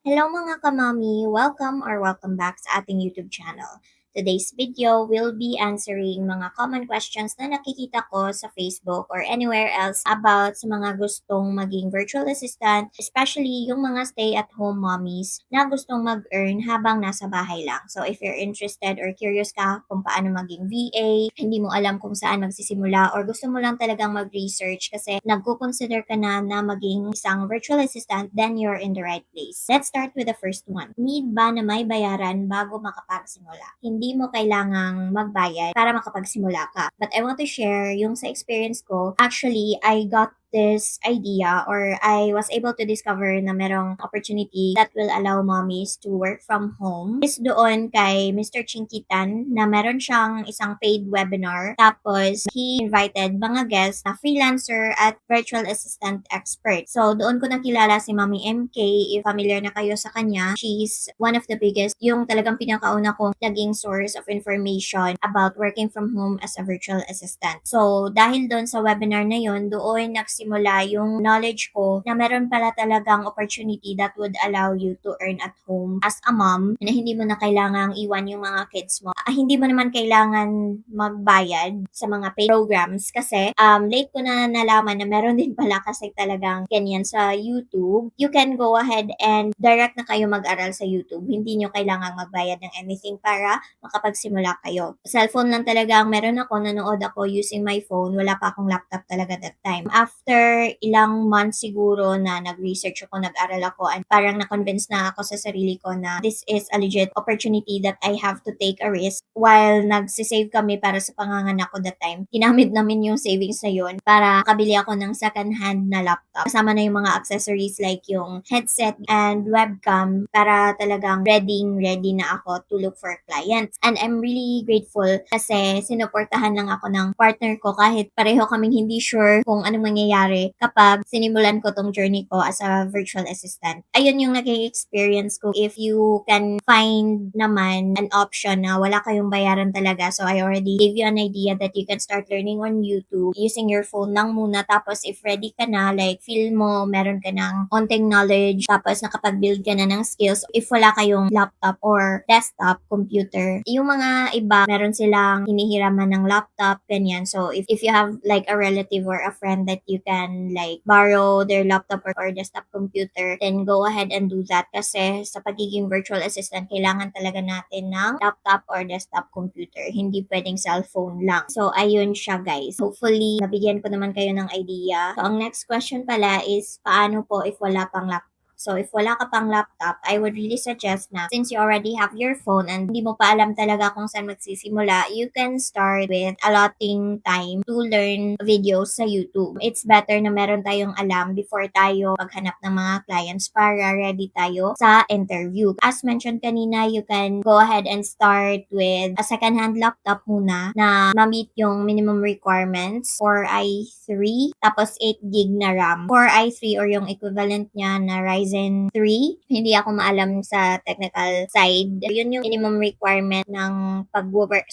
Hello mga kamami! Welcome back sa ating YouTube channel. Today's video will be answering mga common questions na nakikita ko sa Facebook or anywhere else about sa mga gustong maging virtual assistant, especially yung mga stay-at-home mommies na gustong mag-earn habang nasa bahay lang. So if you're interested or curious ka kung paano maging VA, hindi mo alam kung saan magsisimula or gusto mo lang talagang mag-research kasi nagko-consider ka na maging isang virtual assistant, then you're in the right place. Let's start with the first one. Need ba na may bayaran bago makapagsimula? Hindi mo kailangang magbayad para makapagsimula ka. But I want to share yung sa experience ko. Actually, I got this idea or I was able to discover na merong opportunity that will allow mommies to work from home is doon kay Mr. Chinkitan na meron siyang isang paid webinar. Tapos, he invited mga guests na freelancer at virtual assistant expert. So, doon ko nakilala si Mami MK. If familiar na kayo sa kanya, she's one of the biggest, yung talagang pinakauna kong naging source of information about working from home as a virtual assistant. So, dahil doon sa webinar na yun, doon nagsimula yung knowledge ko na meron pala talagang opportunity that would allow you to earn at home as a mom na hindi mo na kailangang iwan yung mga kids mo. Hindi mo naman kailangan magbayad sa mga paid programs kasi late ko na nalaman na meron din pala kasi talagang ganyan sa YouTube. You can go ahead and direct na kayo mag-aral sa YouTube. Hindi nyo kailangang magbayad ng anything para makapagsimula kayo. Cellphone lang talaga ang meron ako, nanood ako using my phone. Wala pa akong laptop talaga that time. After ilang months siguro na nag-research ako, nag-aral ako, and parang na-convince na ako sa sarili ko na this is a legit opportunity that I have to take a risk. While nagsisave kami para sa panganganak ko that time, ginamit namin yung savings na yun para kabili ako ng second-hand na laptop. Kasama na yung mga accessories like yung headset and webcam para talagang ready na ako to look for clients. And I'm really grateful kasi sinuportahan lang ako ng partner ko kahit pareho kaming hindi sure kung anong mangyayari kapag sinimulan ko tong journey ko as a virtual assistant. Ayun yung naging experience ko. If you can find naman an option na wala kayong bayaran talaga, so I already gave you an idea that you can start learning on YouTube using your phone lang muna. Tapos if ready ka na, like feel mo meron ka ng konting knowledge, tapos nakapag-build ka na ng skills, if wala kayong laptop or desktop computer, yung mga iba meron silang hinihiraman ng laptop, ganyan. So if you have like a relative or a friend that you can like borrow their laptop or desktop computer, then go ahead and do that kasi sa pagiging virtual assistant, kailangan talaga natin ng laptop or desktop computer. Hindi pwedeng cellphone lang. So, ayun siya guys. Hopefully, nabigyan ko naman kayo ng idea. So, ang next question pala is, paano po if wala pang laptop? So, if wala ka pang laptop, I would really suggest na since you already have your phone and hindi mo pa alam talaga kung saan magsisimula, you can start with allotting time to learn videos sa YouTube. It's better na meron tayong alam before tayo maghanap ng mga clients para ready tayo sa interview. As mentioned kanina, you can go ahead and start with a second-hand laptop muna na ma-meet yung minimum requirements. 4i3, tapos 8 gig na RAM. 4i3 or yung equivalent niya na Ryzen 3. Hindi ako maalam sa technical side. Yun yung minimum requirement ng pag-work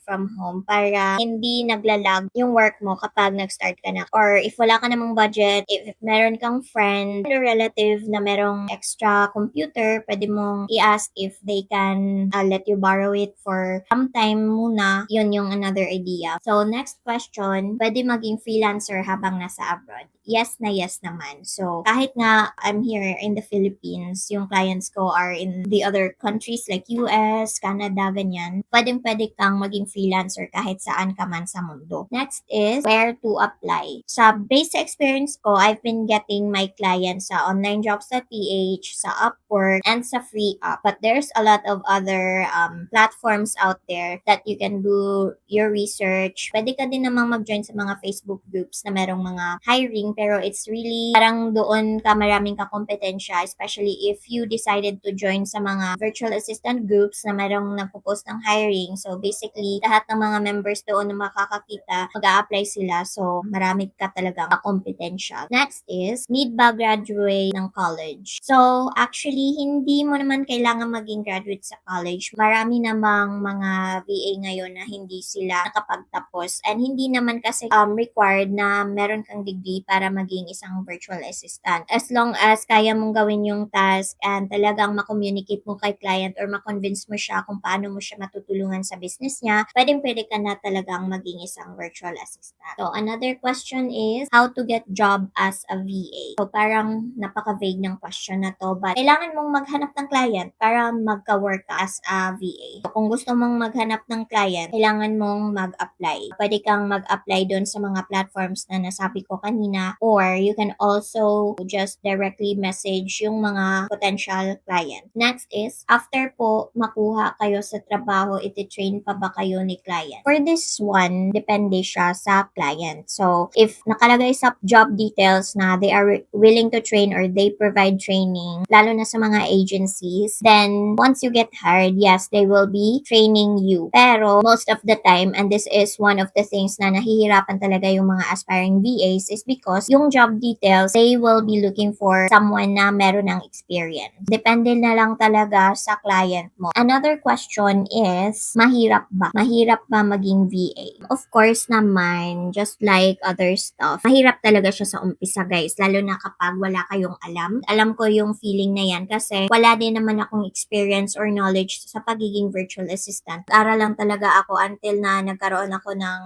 from home para hindi naglalag yung work mo kapag nag-start ka na. Or if wala ka namang budget, if meron kang friend or relative na merong extra computer, pwede mong i-ask if they can let you borrow it for some time muna. Yun yung another idea. So, next question, pwede maging freelancer habang nasa abroad? Yes na yes naman. So, kahit nga I'm here in the Philippines, yung clients ko are in the other countries like US, Canada, ganyan, pwedeng-pwede kang maging freelancer kahit saan ka man sa mundo. Next is, where to apply? Sa base experience ko, I've been getting my clients sa onlinejobs.ph, sa Upwork, and sa FreeUp. But there's a lot of other platforms out there that you can do your research. Pwede ka din namang mag-join sa mga Facebook groups na merong mga hiring, pero it's really parang doon ka maraming kakompetensya, especially if you decided to join sa mga virtual assistant groups na merong nagpo-post ng hiring. So basically, lahat ng mga members doon na makakakita, mag-a-apply sila. So marami ka talagang kakompetensya. Next is, need ba graduate ng college? So actually, hindi mo naman kailangan maging graduate sa college. Marami namang mga VA ngayon na hindi sila nakapagtapos, and hindi naman kasi required na meron kang degree para para maging isang virtual assistant. As long as kaya mong gawin yung task and talagang makommunicate mo kay client or makonvince mo siya kung paano mo siya matutulungan sa business niya, pwede ka na talagang maging isang virtual assistant. So, another question is, how to get job as a VA? So, parang napaka-vague ng question na to, but kailangan mong maghanap ng client para magka-work ka as a VA. So, kung gusto mong maghanap ng client, kailangan mong mag-apply. Pwede kang mag-apply doon sa mga platforms na nasabi ko kanina, or you can also just directly message yung mga potential client. Next is, after po makuha kayo sa trabaho, iti-train pa ba kayo ni client? For this one, depende siya sa client. So, if nakalagay sa job details na they are willing to train or they provide training, lalo na sa mga agencies, then once you get hired, yes, they will be training you. Pero most of the time, and this is one of the things na nahihirapan talaga yung mga aspiring VAs, is because yung job details, they will be looking for someone na meron ng experience. Depende na lang talaga sa client mo. Another question is, mahirap ba? Mahirap ba maging VA? Of course naman, just like other stuff, mahirap talaga siya sa umpisa, guys. Lalo na kapag wala kayong alam. Alam ko yung feeling na yan kasi wala din naman akong experience or knowledge sa pagiging virtual assistant. Aral lang talaga ako until na nagkaroon ako ng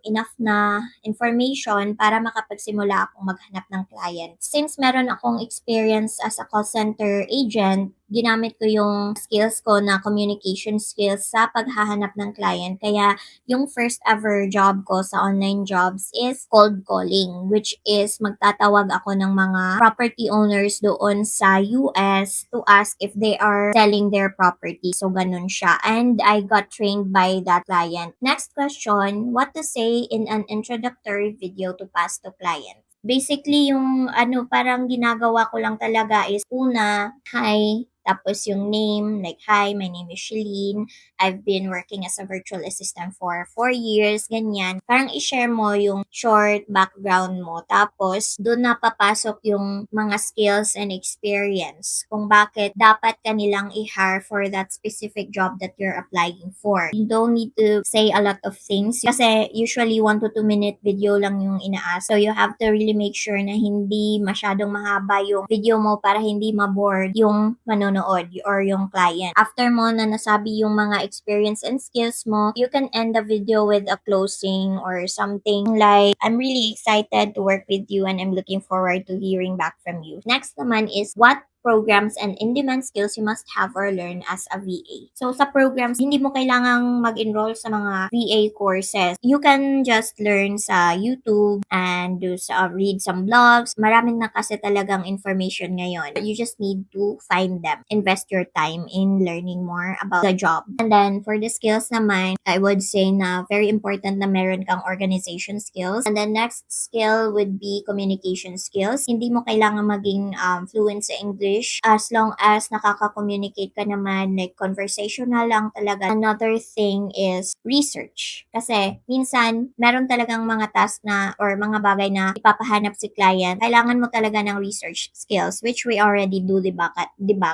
enough na information para makapagsimula akong maghanap ng client. Since meron akong experience as a call center agent, ginamit ko yung skills ko na communication skills sa paghahanap ng client. Kaya yung first ever job ko sa online jobs is cold calling, which is magtatawag ako ng mga property owners doon sa US to ask if they are selling their property. So, ganun siya. And I got trained by that client. Next question, what to say in an introductory video to pass to client? Basically, yung parang ginagawa ko lang talaga is una, hi, tapos yung name, like, hi, my name is Shalene. I've been working as a virtual assistant for 4 years, ganyan. Parang i-share mo yung short background mo. Tapos, doon na papasok yung mga skills and experience kung bakit dapat kanilang i-hire for that specific job that you're applying for. You don't need to say a lot of things kasi usually 1 to 2 minute video lang yung ina-ask. So, you have to really make sure na hindi masyadong mahaba yung video mo para hindi ma-bored yung manonood or yung client. After mo na nasabi yung mga experience and skills mo, you can end the video with a closing or something like, I'm really excited to work with you and I'm looking forward to hearing back from you. Next naman is, what programs and in-demand skills you must have or learn as a VA. So, sa programs, hindi mo kailangang mag-enroll sa mga VA courses. You can just learn sa YouTube and read some blogs. Marami na kasi talagang information ngayon. You just need to find them. Invest your time in learning more about the job. And then, for the skills naman, I would say na very important na meron kang organization skills. And then, next skill would be communication skills. Hindi mo kailangan maging fluent sa English as long as nakaka-communicate ka naman, like conversational lang talaga. Another thing is research. Kasi minsan, meron talagang mga task na or mga bagay na ipapahanap si client. Kailangan mo talaga ng research skills, which we already do, diba?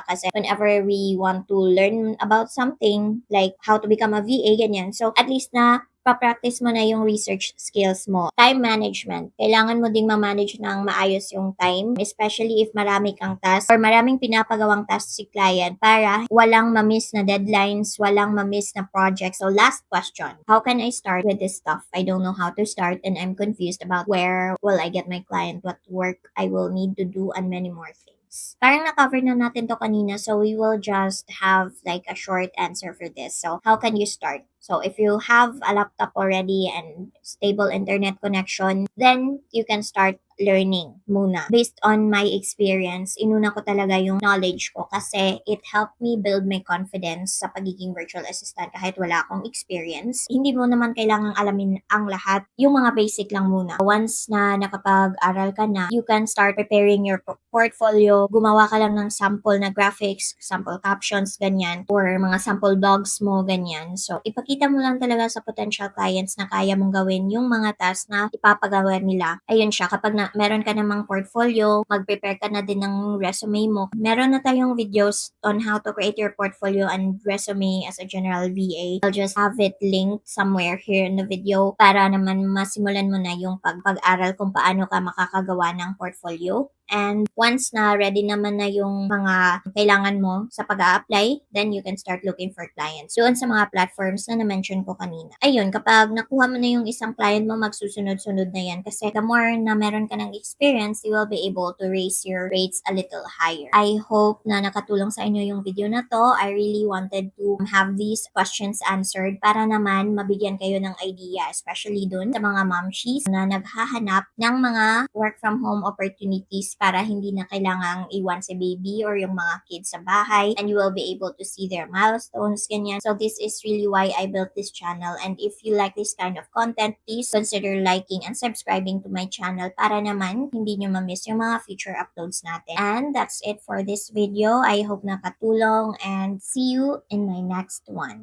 Kasi whenever we want to learn about something, like how to become a VA, ganyan. So, at least na pa-practice mo na yung research skills mo. Time management. Kailangan mo ding ma-manage ng maayos yung time, especially if marami kang task or maraming pinapagawang task si client para walang ma-miss na deadlines, walang ma-miss na projects. So, last question. How can I start with this stuff? I don't know how to start and I'm confused about where will I get my client, what work I will need to do, and many more things. Parang na-cover na natin to kanina, so we will just have like a short answer for this. So, how can you start? So, if you have a laptop already and stable internet connection, then you can start learning muna. Based on my experience, inuna ko talaga yung knowledge ko kasi it helped me build my confidence sa pagiging virtual assistant kahit wala akong experience. Hindi mo naman kailangang alamin ang lahat. Yung mga basic lang muna. Once na nakapag-aral ka na, you can start preparing your portfolio. Gumawa ka lang ng sample na graphics, sample captions, ganyan, or mga sample blogs mo, ganyan. So, ipakita ipakita mo lang talaga sa potential clients na kaya mong gawin yung mga tasks na ipapagawa nila. Ayun siya, kapag meron ka namang portfolio, mag-prepare ka na din ng resume mo. Meron na tayong videos on how to create your portfolio and resume as a general VA. I'll just have it linked somewhere here in the video para naman masimulan mo na yung pag-aral kung paano ka makakagawa ng portfolio. And once na ready naman na yung mga kailangan mo sa pag-a-apply, then you can start looking for clients doon sa mga platforms na na-mention ko kanina. Ayun, kapag nakuha mo na yung isang client mo, magsusunod-sunod na yan kasi the more na meron ka ng experience, you will be able to raise your rates a little higher. I hope na nakatulong sa inyo yung video na to. I really wanted to have these questions answered para naman mabigyan kayo ng idea, especially dun sa mga momshies na naghahanap ng mga work from home opportunities para hindi na kailangang iwan si baby or yung mga kids sa bahay, and you will be able to see their milestones, ganyan. So this is really why I built this channel, and if you like this kind of content, please consider liking and subscribing to my channel para naman hindi nyo ma-miss yung mga future uploads natin. And that's it for this video. I hope nakatulong and see you in my next one.